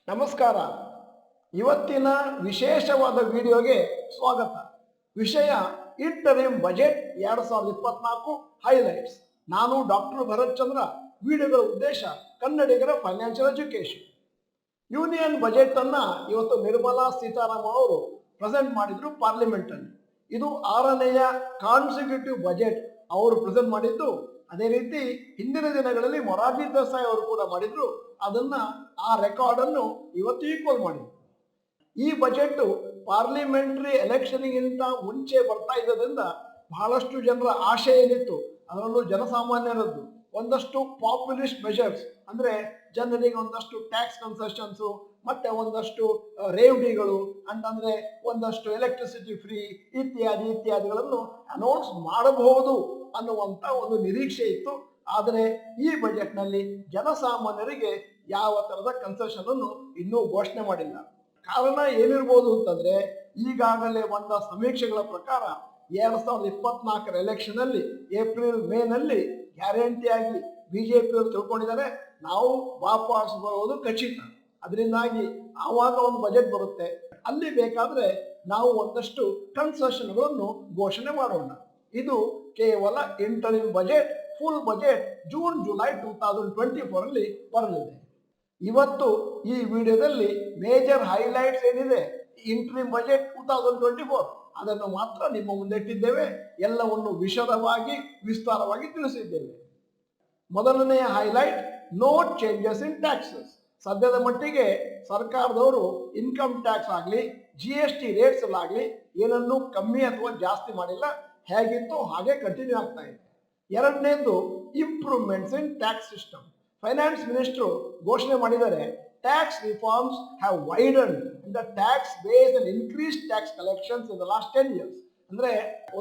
ನಮಸ್ಕಾರ. ಇವತ್ತಿನ ವಿಶೇಷವಾದ ವಿಡಿಯೋಗೆ ಸ್ವಾಗತ. ವಿಷಯ ಇಂಟರಿಮ್ ಬಜೆಟ್ 2024 ಹೈಲೈಟ್ಸ್. ನಾನು ಡಾಕ್ಟರ್ ಭರತ್ ಚಂದ್ರ. ವಿಡಿಯೋಗಳ ಉದ್ದೇಶ ಕನ್ನಡಿಗರ ಫೈನಾನ್ಷಿಯಲ್ ಎಜುಕೇಶನ್. ಯೂನಿಯನ್ ಬಜೆಟ್ ಅನ್ನ ಇವತ್ತು ನಿರ್ಮಲಾ ಸೀತಾರಾಮನ್ ಅವರು ಪ್ರೆಸೆಂಟ್ ಮಾಡಿದ್ರು ಪಾರ್ಲಿಮೆಂಟ್ ಅಲ್ಲಿ. ಇದು 6ನೆಯ ಕಾನ್ಸಿಕ್ಯೂಟಿವ್ ಬಜೆಟ್ ಅವರು ಪ್ರೆಸೆಂಟ್ ಮಾಡಿದ್ದು. ಅದೇ ರೀತಿ ಹಿಂದಿನ ದಿನಗಳಲ್ಲಿ ಮೊರಾರ್ಜಿ ದೇಸಾಯಿ ಅವರು ಕೂಡ ಮಾಡಿದ್ರು. ಅದನ್ನ ಆ ರೆಕಾರ್ಡ್ ಅನ್ನು ಇವತ್ತು ಈಕ್ವಲ್ ಮಾಡಿದ್ರು. ಈ ಬಜೆಟ್ ಪಾರ್ಲಿಮೆಂಟರಿ ಎಲೆಕ್ಷನ್ಗಿಂತ ಮುಂಚೆ ಬರ್ತಾ ಇದ್ದರಿಂದ ಬಹಳಷ್ಟು ಜನರ ಆಶೆ ಏನಿತ್ತು, ಅದರಲ್ಲೂ ಜನಸಾಮಾನ್ಯರದ್ದು ಒಂದಷ್ಟು ಪಾಪ್ಯುಲಿಸ್ಟ್ ಮೆಷರ್ಸ್, ಅಂದ್ರೆ ಜನರಿಗೆ ಒಂದಷ್ಟು ಟ್ಯಾಕ್ಸ್ ಕನ್ಸೆಷನ್ಸ್, ಮತ್ತೆ ಒಂದಷ್ಟು ರೇವಡಿಗಳು ಅಂತಂದ್ರೆ ಒಂದಷ್ಟು ಎಲೆಕ್ಟ್ರಿಸಿಟಿ ಫ್ರೀ ಇತ್ಯಾದಿಗಳನ್ನು ಅನೌನ್ಸ್ ಮಾಡಬಹುದು ಅನ್ನುವಂತ ಒಂದು ನಿರೀಕ್ಷೆ ಇತ್ತು. ಆದರೆ ಈ ಬಜೆಟ್ ನಲ್ಲಿ ಜನಸಾಮಾನ್ಯರಿಗೆ ಯಾವ ತರದ ಕನ್ಸೆಷನ್ ಅನ್ನು ಇನ್ನೂ ಘೋಷಣೆ ಮಾಡಿಲ್ಲ. ಕಾರಣ ಏನಿರ್ಬೋದು ಅಂತಂದ್ರೆ, ಈಗಾಗಲೇ ಬಂದ ಸಮೀಕ್ಷೆಗಳ ಪ್ರಕಾರ 2024 ಎಲೆಕ್ಷನ್ ಅಲ್ಲಿ ಏಪ್ರಿಲ್ ಮೇ ನಲ್ಲಿ ಗ್ಯಾರಂಟಿಯಾಗಿ ಬಿಜೆಪಿಯವರು ತಿಳ್ಕೊಂಡಿದ್ದಾರೆ ನಾವು ವಾಪಸ್ ಬರೋದು ಖಚಿತ. ಅದರಿಂದಾಗಿ ಆವಾಗ ಒಂದು ಬಜೆಟ್ ಬರುತ್ತೆ, ಅಲ್ಲಿ ಬೇಕಾದ್ರೆ ನಾವು ಒಂದಷ್ಟು ಕನ್ಸೆಷನ್ಗಳನ್ನು ಘೋಷಣೆ ಮಾಡೋಣ. ಇದು ಕೇವಲ interim budget. Full budget June July 2024 ಅಲ್ಲಿ ಬರಲಿದೆ. ಇವತ್ತು ಈ ವಿಡಿಯೋದಲ್ಲಿ ಮೇಜರ್ ಹೈಲೈಟ್ಸ್ ಏನಿದೆ ಇಂಟರಿಮ್ ಬಜೆಟ್ 2024 ಅದನ್ನು ಮಾತ್ರ ನಿಮ್ಮ ಮುಂದೆ ಇಟ್ಟಿದ್ದೇವೆ. ಎಲ್ಲವನ್ನು ವಿಶದವಾಗಿ ವಿಸ್ತಾರವಾಗಿ ತಿಳಿಸಿದ್ದೇವೆ. ಮೊದಲನೆಯ highlight, no changes in taxes. ಸದ್ಯದ ಮಟ್ಟಿಗೆ ಸರ್ಕಾರದವರು ಇನ್ಕಮ್ ಟ್ಯಾಕ್ಸ್ ಆಗಲಿ GST ರೇಟ್ಸ್ ಆಗಲಿ ಏನನ್ನು ಕಮ್ಮಿ ಅಥವಾ ಜಾಸ್ತಿ ಮಾಡಿಲ್ಲ, ಹೇಗಿತ್ತು ಹಾಗೆ ಕಂಟಿನ್ಯೂ ಆಗ್ತಾ ಇದೆ. ಎರಡನೇದು, ಇಂಪ್ರೂವ್ಮೆಂಟ್ಸ್ ಇನ್ ಟ್ಯಾಕ್ಸ್ ಸಿಸ್ಟಮ್. ಫೈನಾನ್ಸ್ ಮಿನಿಸ್ಟರ್ ಘೋಷಣೆ ಮಾಡಿದ್ದಾರೆ, tax reforms have widen the tax base and increase tax collections in the last 10 years. ಅಂದ್ರೆ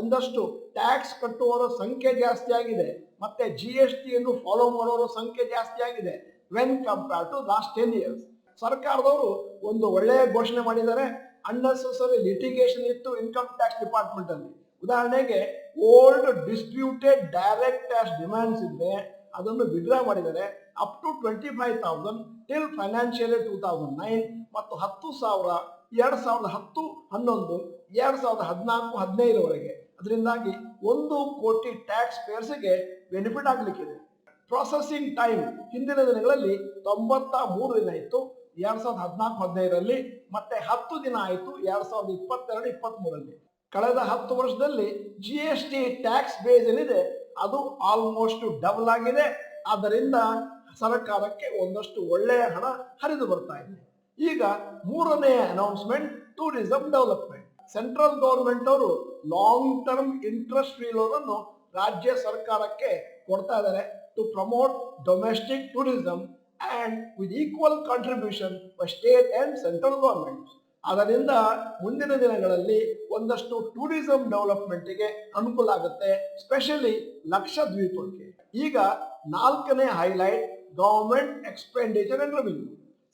ಒಂದಷ್ಟು ಟ್ಯಾಕ್ಸ್ ಕಟ್ಟುವವರ ಸಂಖ್ಯೆ ಜಾಸ್ತಿ ಆಗಿದೆ, ಮತ್ತೆ GST ಯನ್ನು ಫಾಲೋ ಮಾಡೋರ ಸಂಖ್ಯೆ ಜಾಸ್ತಿ ಆಗಿದೆ when compare to last 10 years. ಸರ್ಕಾರದವರು ಒಂದು ಒಳ್ಳೆಯ ಘೋಷಣೆ ಮಾಡಿದ್ದಾರೆ. ಅನ್ನೆಸೆಸರಿ ಲಿಟಿಗೇಷನ್ ಇತ್ತು ಇನ್ಕಮ್ ಟ್ಯಾಕ್ಸ್ ಡಿಪಾರ್ಟ್ಮೆಂಟ್ ಅಲ್ಲಿ. ಉದಾಹರಣೆಗೆ old disputed direct tax demands ಇದ್ರೆ ಅದನ್ನು ವಿಡ್ರಾ ಮಾಡಿದರೆ ಅಪ್ ಟು 25,000 ಟಿಲ್ ಫೈನಾನ್ಷಿಯಲ್ 2009 ಮತ್ತು 10,000 2010, 11, 2014, 15 ಅದರಿಂದಾಗಿ 1 ಕೋಟಿ ಟ್ಯಾಕ್ಸ್ ಪೇಯರ್ಸ್ಗೆ ಬೆನಿಫಿಟ್ ಆಗ್ಲಿಕ್ಕಿದೆ. ಪ್ರೊಸೆಸಿಂಗ್ ಟೈಮ್ ಹಿಂದಿನ ದಿನಗಳಲ್ಲಿ 93 ದಿನ ಇತ್ತು 2014-15ರಲ್ಲಿ, ಮತ್ತೆ 10 ದಿನ ಆಯಿತು 2022-23ರಲ್ಲಿ. ಕಳೆದ 10 ವರ್ಷದಲ್ಲಿ GST ಟ್ಯಾಕ್ಸ್ ಬೇಸ್ ಏನಿದೆ ಅದು ಆಲ್ಮೋಸ್ಟ್ ಡಬಲ್ ಆಗಿದೆ. ಆದ್ದರಿಂದ ಸರ್ಕಾರಕ್ಕೆ ಒಂದಷ್ಟು ಒಳ್ಳೆಯ ಹಣ ಹರಿದು ಬರ್ತಾ ಇದೆ. ಈಗ ಮೂರನೆಯ announcement, tourism development. Central government ಅವರು long term interest free loan ಅನ್ನು ರಾಜ್ಯ ಸರ್ಕಾರಕ್ಕೆ ಕೊಡ್ತಾ ಇದ್ದಾರೆ to promote domestic tourism and with equal contribution by state and central government. ಅದರಿಂದ ಮುಂದಿನ ದಿನಗಳಲ್ಲಿ ಒಂದಷ್ಟು ಟೂರಿಸಂ ಡೆವಲಪ್ಮೆಂಟ್ಗೆ ಅನುಕೂಲ ಆಗುತ್ತೆ, ಸ್ಪೆಷಲಿ ಲಕ್ಷದ್ವೀಪಕ್ಕೆ. ಈಗ 4ನೇ highlight, government expenditure and revenue.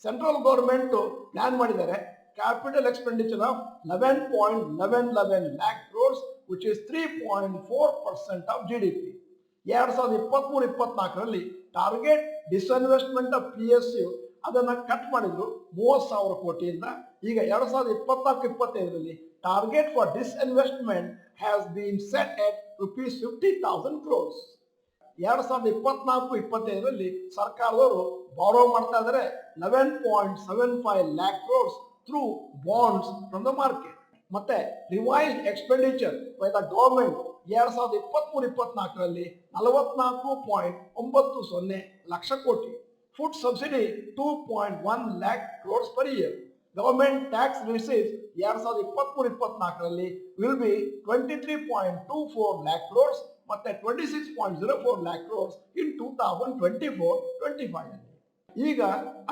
Central government plan ಮಾಡಿದ್ದಾರೆ capital expenditure of 11.11 lakh crores which is 3.4% of GDP. 2023-24ರಲ್ಲಿ ಟಾರ್ಗೆಟ್ ಡಿಸ್ಇನ್ವೆಸ್ಟ್ಮೆಂಟ್ ಆಫ್ PSU ಅದನ್ನ ಕಟ್ ಮಾಡಿದ್ರು 30,000 ಕೋಟಿಯಿಂದ. ಈಗ 2024-25ರಲ್ಲಿ target for disinvestment has been set at ₹50,000 crores. 2024-25ರಲ್ಲಿ ಸರ್ಕಾರದವರು ಬಾರೋ ಮಾಡ್ತಾ ಇದ್ದಾರೆ 11.75 lakh crores through bonds from the market. ಮತ್ತೆ revised expenditure by the government 2023-24ರಲ್ಲಿ 44.90 ಲಕ್ಷ ಕೋಟಿ. Food subsidy 2.1 lakh crores per year. Government tax receipts 2023-24ರಲ್ಲಿ will be 23.24 lakh crores ಮತ್ತೆ 26.04 lakh crores in 2024-25. ಈಗ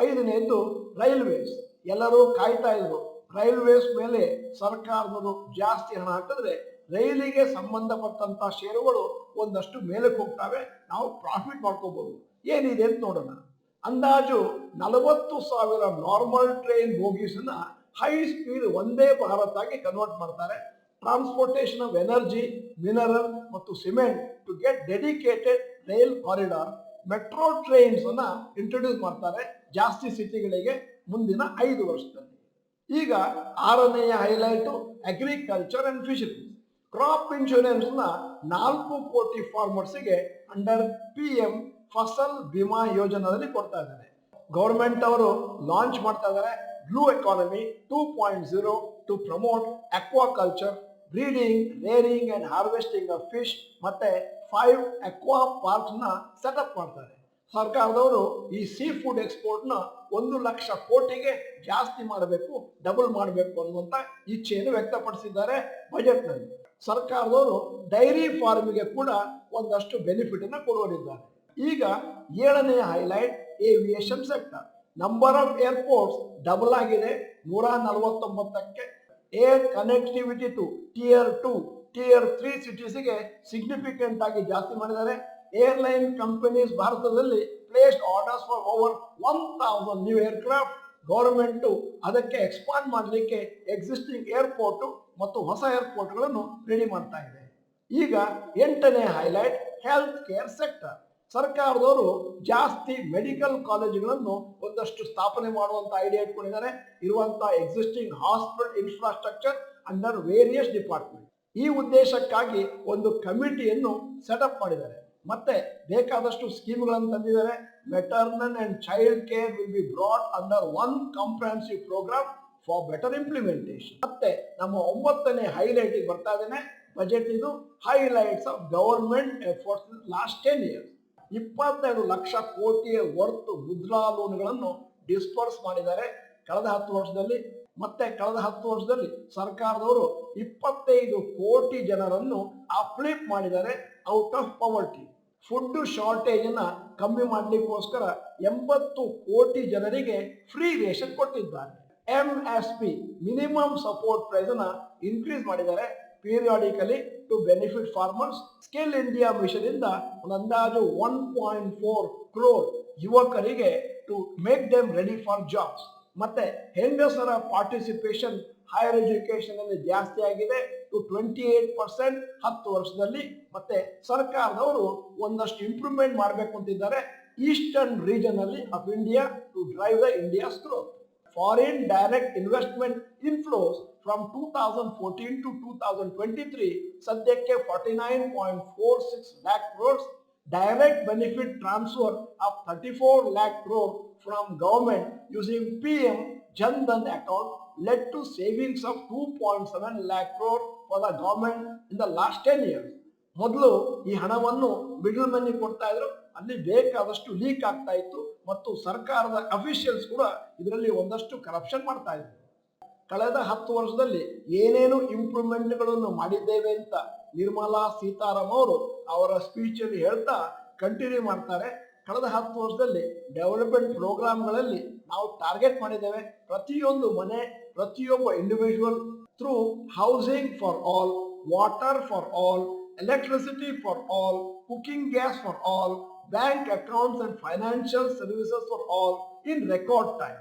5ನೇದು railways. ಎಲ್ಲರೂ ಕಾಯ್ತಾ ಇದ್ರು, ರೈಲ್ವೇಸ್ ಮೇಲೆ ಸರ್ಕಾರದವರು ಜಾಸ್ತಿ ಹಣ ಹಾಕಿದ್ರೆ ರೈಲಿಗೆ ಸಂಬಂಧಪಟ್ಟಂತ ಷೇರುಗಳು ಒಂದಷ್ಟು ಮೇಲಕ್ಕೆ ಹೋಗ್ತವೆ, ನಾವು ಪ್ರಾಫಿಟ್ ಮಾಡ್ಕೋಬಹುದು. ಏನಿದೆ ಅಂತ ನೋಡೋಣ. ಅಂದಾಜು 40,000 ನಾರ್ಮಲ್ ಟ್ರೈನ್ ಬೋಗೀಸ್ ಅನ್ನ ಹೈ ಸ್ಪೀಡ್ ವಂದೇ ಭಾರತ್ ಆಗಿ ಕನ್ವರ್ಟ್ ಮಾಡ್ತಾರೆ. ಟ್ರಾನ್ಸ್ಪೋರ್ಟೇಷನ್ ಆಫ್ ಎನರ್ಜಿ, ಮಿನರಲ್ ಮತ್ತು cement to get dedicated rail corridor. Metro trains ಅನ್ನ ಇಂಟ್ರೊಡ್ಯೂಸ್ ಮಾಡ್ತಾರೆ ಜಾಸ್ತಿ ಸಿಟಿಗಳಿಗೆ. ಮುಂದಿನ 5 ವರ್ಷದಲ್ಲಿ. ಈಗ 6ನೆಯ highlight agriculture and fisheries. Crop insurance ನ 4 ಕೋಟಿ ಫಾರ್ಮರ್ಸ್ಗೆ ಅಂಡರ್ PM ಫಸಲ್ ಬಿಮಾ ಯೋಜನೆಯಲ್ಲಿ ಕೊಡ್ತಾ ಇದ್ದಾರೆ. ಗೌರ್ಮೆಂಟ್ ಅವರು ಲಾಂಚ್ ಮಾಡ್ತಾ ಇದ್ದಾರೆ blue economy 2.0 to promote aquaculture, breeding, rearing and harvesting of fish ಮತ್ತೆ 5 ಅಕ್ವಾ ಪಾರ್ಕ್ಸ್ ನ ಸೆಟಪ್ ಮಾಡ್ತಾರೆ. ಸರ್ಕಾರದವರು ಈ ಸೀ ಫುಡ್ ಎಕ್ಸ್ಪೋರ್ಟ್ ನ 1 ಲಕ್ಷ ಕೋಟಿಗೆ ಜಾಸ್ತಿ ಮಾಡಬೇಕು, ಡಬಲ್ ಮಾಡಬೇಕು ಅನ್ನುವಂತ ಇಚ್ಛೆಯನ್ನು ವ್ಯಕ್ತಪಡಿಸಿದ್ದಾರೆ ಬಜೆಟ್ ನಲ್ಲಿ. ಸರ್ಕಾರದವರು ಡೈರಿ ಫಾರ್ಮಿಗೆ ಕೂಡ ಒಂದಷ್ಟು ಬೆನಿಫಿಟ್ ಅನ್ನು ಕೊಡುವರಿದ್ದಾರೆ. ಈಗ 7ನೆಯ highlight aviation sector. Number of airports double ಆಗಿದೆ 149ಕ್ಕೆ. Air connectivity to Tier 2, Tier 3 ಸಿಟೀಸ್ಗೆ ಸಿಗ್ನಿಫಿಕೆಂಟ್ ಆಗಿ ಜಾಸ್ತಿ ಮಾಡಿದ್ದಾರೆ. ಏರ್ಲೈನ್ ಕಂಪನೀಸ್ ಭಾರತದಲ್ಲಿ placed orders for over 1000 new aircraft. Government ಅದಕ್ಕೆ ಎಕ್ಸ್ಪಾಂಡ್ ಮಾಡಲಿಕ್ಕೆ ಎಕ್ಸಿಸ್ಟಿಂಗ್ ಏರ್ಪೋರ್ಟ್ ಮತ್ತು ಹೊಸ ಏರ್ಪೋರ್ಟ್ಗಳನ್ನು ರೆಡಿ ಮಾಡ್ತಾ ಇದೆ. ಈಗ 8ನೇ ಹೈಲೈಟ್ ಹೆಲ್ತ್ ಕೇರ್ ಸೆಕ್ಟರ್. ಸರ್ಕಾರದವರು ಜಾಸ್ತಿ ಮೆಡಿಕಲ್ ಕಾಲೇಜುಗಳನ್ನು ಒಂದಷ್ಟು ಸ್ಥಾಪನೆ ಮಾಡುವಂತ ಐಡಿಯಾ ಇಟ್ಕೊಂಡಿದ್ದಾರೆ. ಇರುವಂತಹ existing hospital infrastructure under various department. ಈ ಉದ್ದೇಶಕ್ಕಾಗಿ ಒಂದು ಕಮಿಟಿಯನ್ನು ಸೆಟಪ್ ಮಾಡಿದ್ದಾರೆ. ಮತ್ತೆ ಬೇಕಾದಷ್ಟು ಸ್ಕೀಮ್ಗಳನ್ನು ತಂದಿದ್ದಾರೆ. Maternal and child care will be brought under one comprehensive programme for better implementation. ಮತ್ತೆ ನಮ್ಮ 9ನೇ ಹೈಲೈಟ್ ಬರ್ತಾ ಇದ್ದೇನೆ. ಬಜೆಟ್ ಇದು highlights of government efforts last 10 years. 22 lakh ಕೋಟಿಯ ವರ್ತ್ ಮುದ್ರಾ ಲೋನ್ಗಳನ್ನು ಡಿಸ್ಪರ್ಸ್ ಮಾಡಿದ್ದಾರೆ ಕಳೆದ 10 ವರ್ಷದಲ್ಲಿ. ಮತ್ತೆ ಕಳೆದ 10 ವರ್ಷದಲ್ಲಿ ಸರ್ಕಾರದವರು 25 ಕೋಟಿ ಜನರನ್ನು ಅಪ್ಲಿಫ್ಟ್ ಮಾಡಿದ್ದಾರೆ out of poverty. Food shortage ಅನ್ನ ಕಮ್ಮಿ ಮಾಡಲಿಕ್ಕೋಸ್ಕರ 80 ಕೋಟಿ ಜನರಿಗೆ ಫ್ರೀ ರೇಷನ್ ಕೊಟ್ಟಿದ್ದಾರೆ. MSP ಮಿನಿಮಮ್ ಸಪೋರ್ಟ್ ಪ್ರೈಸ್ ಅನ್ನ ಇನ್ಕ್ರೀಸ್ ಮಾಡಿದ್ದಾರೆ periodically to benefit farmers. Skill India mission ಇಂದ ಒಂದು ಅಂದಾಜು 1.4 crore ಯುವಕರಿಗೆ to make them ready for jobs. ಮತ್ತೆ ಹೆಂಗಸರ ಪಾರ್ಟಿಸಿಪೇಷನ್ ಹೈಯರ್ ಎಜುಕೇಶನ್ ಅಲ್ಲಿ ಜಾಸ್ತಿ ಆಗಿದೆ ಟು 28% 10 ವರ್ಷದಲ್ಲಿ. ಮತ್ತೆ ಸರ್ಕಾರದವರು ಒಂದಷ್ಟು ಇಂಪ್ರೂವ್ಮೆಂಟ್ ಮಾಡಬೇಕು ಅಂತಿದ್ದಾರೆ ಈಸ್ಟರ್ನ್ ರೀಜನ್ ಅಲ್ಲಿ of India to drive the India's growth. Foreign direct investment inflows from 2014 to 2023 ಸದ್ಯಕ್ಕೆ 49.46 lakh crores. Direct benefit transfer of 34 lakh crore from government using PM Jan Dhan account led to savings of 2.7 lakh crore for the government in the last 10 years. ಮೊದಲು ಈ ಹಣವನ್ನು middle ಮನಿ ಕೊಡ್ತಾ ಇದ್ರು, ಅಲ್ಲಿ ಬೇಕಾದಷ್ಟು leak ಆಗ್ತಾ ಇತ್ತು ಮತ್ತು ಸರ್ಕಾರದ ಅಫಿಷಿಯಲ್ಸ್ ಕೂಡ ಇದರಲ್ಲಿ ಒಂದಷ್ಟು ಕರಪ್ಷನ್ ಮಾಡ್ತಾ ಇದ್ರು. ಕಳೆದ 10 ವರ್ಷದಲ್ಲಿ ಏನೇನು ಇಂಪ್ರೂವ್ಮೆಂಟ್ಗಳನ್ನು ಮಾಡಿದ್ದೇವೆ ಅಂತ ನಿರ್ಮಲಾ ಸೀತಾರಾಮನ್ ಅವರು ಅವರ ಸ್ಪೀಚ್ ಅಲ್ಲಿ ಹೇಳ್ತಾ ಕಂಟಿನ್ಯೂ ಮಾಡ್ತಾರೆ. ಕಳೆದ 10 ವರ್ಷದಲ್ಲಿ ಡೆವಲಪ್ಮೆಂಟ್ ಪ್ರೋಗ್ರಾಮ್ಗಳಲ್ಲಿ ನಾವು ಟಾರ್ಗೆಟ್ ಮಾಡಿದ್ದೇವೆ ಪ್ರತಿಯೊಂದು ಮನೆ, ಪ್ರತಿಯೊಬ್ಬ individual through housing for all, water for all, electricity for all, cooking gas for all, bank accounts and financial services for all in record time.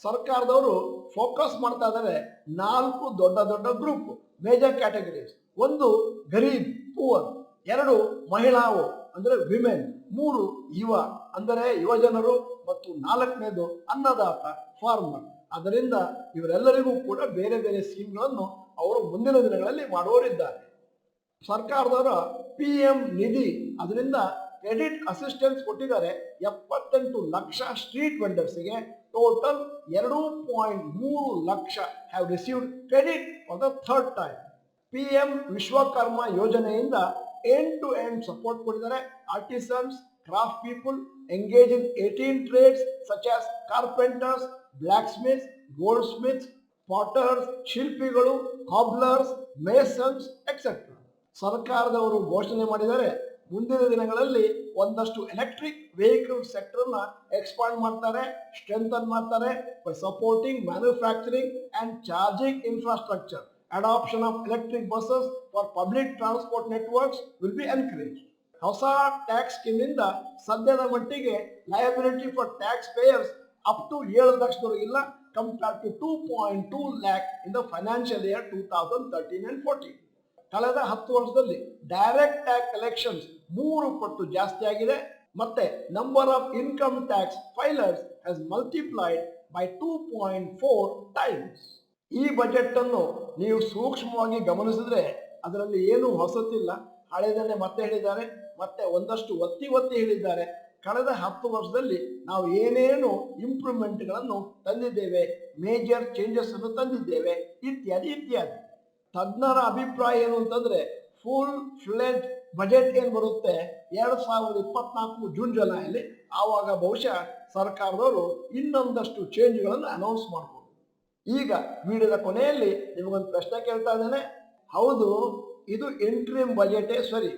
ಸರ್ಕಾರದವರು ಫೋಕಸ್ ಮಾಡ್ತಾ ಇದ್ದಾರೆ 4 ದೊಡ್ಡ group major categories. 1 Garib poor, 2 ಮಹಿಳಾವು ಅಂದ್ರೆ women, 3 ಯುವ ಅಂದರೆ ಯುವಜನರು ಮತ್ತು 4ನೇದು ಅನ್ನದಾತ ಫಾರ್ಮರ್. ಅದರಿಂದ ಇವರೆಲ್ಲರಿಗೂ ಕೂಡ ಬೇರೆ ಬೇರೆ ಸ್ಕೀಮ್ಗಳನ್ನು ಅವರು ಮುಂದಿನ ದಿನಗಳಲ್ಲಿ ಮಾಡುವರಿದ್ದಾರೆ. ಸರ್ಕಾರದವರ PM ನಿಧಿ ಅದರಿಂದ ಕ್ರೆಡಿಟ್ ಅಸಿಸ್ಟೆನ್ಸ್ ಕೊಟ್ಟಿದ್ದಾರೆ 78 ಲಕ್ಷ ಸ್ಟ್ರೀಟ್ ವೆಂಡರ್ಸ್ಗೆ. Total 2.3 lakh have received credit for the third time. PM Vishwakarma ಯೋಜನೆಯಿಂದ ಎಂಡ್ ಟು ಎಂಡ್ ಸಪೋರ್ಟ್ ಕೊಟ್ಟಿದ್ದಾರೆ. Artisans, craft people engage in 18 trades such as carpenters, blacksmiths, goldsmiths, potters, ಶಿಲ್ಪಿಗಳು, cobblers, masons etcetera. ಸರ್ಕಾರದವರು ಘೋಷಣೆ ಮಾಡಿದರೆ ಮುಂದಿನ ದಿನಗಳಲ್ಲಿ ಒಂದಷ್ಟು ಎಲೆಕ್ಟ್ರಿಕ್ ವೆಹಿಕಲ್ ಸೆಕ್ಟರ್ ನ ಎಕ್ಸ್ಪಾಂಡ್ ಮಾಡ್ತಾರೆ, ಸ್ಟ್ರೆಂಥನ್ ಮಾಡ್ತಾರೆ by supporting manufacturing and charging infrastructure. Adoption of electric buses for public transport networks will be encourage. ಹೊಸ ಟ್ಯಾಕ್ಸ್ ಸ್ಕೀಮ್ ಇಂದ ಸದ್ಯದ ಮಟ್ಟಿಗೆ liability for tax payers up to 7 ಲಕ್ಷದವರೆಗೆ ಇಲ್ಲ, compare to 2.2 lakh in the financial year 2013 and 14. ಕಳೆದ 10 ವರ್ಷದಲ್ಲಿ direct tax collections 3 ಪಟ್ಟು ಜಾಸ್ತಿ ಆಗಿದೆ. ಮತ್ತೆ number of income tax filers has multiplied by 2.4 times. ಈ ಬಜೆಟ್ ಅನ್ನು ನೀವು ಸೂಕ್ಷ್ಮವಾಗಿ ಗಮನಿಸಿದ್ರೆ ಅದರಲ್ಲಿ ಏನು ಹೊಸತಿಲ್ಲ, ಹಳೆದನ್ನೇ ಮತ್ತೆ ಹೇಳಿದ್ದಾರೆ, ಮತ್ತೆ ಒಂದಷ್ಟು ಒತ್ತಿ ಹೇಳಿದ್ದಾರೆ. ಕಳೆದ 10 ವರ್ಷದಲ್ಲಿ ನಾವು ಏನೇನು ಇಂಪ್ರೂವ್ಮೆಂಟ್ಗಳನ್ನು ತಂದಿದ್ದೇವೆ, ಮೇಜರ್ ಚೇಂಜಸ್ ಅನ್ನು ತಂದಿದ್ದೇವೆ, ಇತ್ಯಾದಿ ಇತ್ಯಾದಿ. ತಜ್ಞರ ಅಭಿಪ್ರಾಯ ಏನು ಅಂತಂದ್ರೆ ಫುಲ್ ಫ್ಲೆಜ್ ಬಜೆಟ್ ಏನ್ ಬರುತ್ತೆ 2024 ಜೂನ್ ಜುಲೈಯಲ್ಲಿ, ಆವಾಗ ಬಹುಶಃ ಸರ್ಕಾರದವರು ಇನ್ನೊಂದಷ್ಟು ಚೇಂಜ್ಗಳನ್ನು ಅನೌನ್ಸ್ ಮಾಡ್ಬೋದು. ಈಗ ವಿಡಿಯೋದ ಕೊನೆಯಲ್ಲಿ ನಿಮಗೊಂದು ಪ್ರಶ್ನೆ ಕೇಳ್ತಾ ಇದ್ದೇನೆ. ಹೌದು, ಇದು ಇಂಟ್ರಿಮ್ ಬಜೆಟೇ ಸರಿ,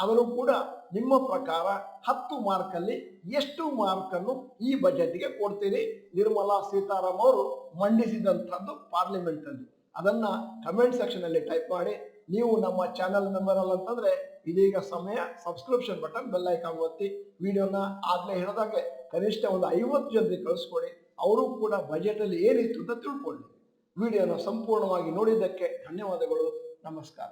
ಆದರೂ ಕೂಡ ನಿಮ್ಮ ಪ್ರಕಾರ 10 ಮಾರ್ಕಲ್ಲಿ ಎಷ್ಟು ಮಾರ್ಕನ್ನು ಈ ಬಜೆಟ್ಗೆ ಕೊಡ್ತೀರಿ? ನಿರ್ಮಲಾ ಸೀತಾರಾಮ್ ಅವರು ಮಂಡಿಸಿದಂಥದ್ದು ಪಾರ್ಲಿಮೆಂಟ್ ಅಲ್ಲಿ. ಅದನ್ನ ಕಮೆಂಟ್ ಸೆಕ್ಷನ್ ಅಲ್ಲಿ ಟೈಪ್ ಮಾಡಿ. ನೀವು ನಮ್ಮ ಚಾನೆಲ್ ಮೆಂಬರ್ ಅಲ್ಲ ಅಂತಂದ್ರೆ ಇದೀಗ ಸಮಯ, ಸಬ್ಸ್ಕ್ರಿಪ್ಷನ್ ಬಟನ್, ಬೆಲ್ ಐಕಾನ್ ಒತ್ತಿ. ವಿಡಿಯೋನ ಆಗ್ಲೇ ಹೇಳಿದಾಗೆ ಕನಿಷ್ಠ ಒಂದು 50 ಜನರಿಗೆ ಕಳಿಸ್ಕೊಡಿ, ಅವರು ಕೂಡ ಬಜೆಟ್ ಅಲ್ಲಿ ಏನಿತ್ತು ಅಂತ ತಿಳ್ಕೊಳ್ಳಿ. ವಿಡಿಯೋನ ಸಂಪೂರ್ಣವಾಗಿ ನೋಡಿದ್ದಕ್ಕೆ ಧನ್ಯವಾದಗಳು. ನಮಸ್ಕಾರ.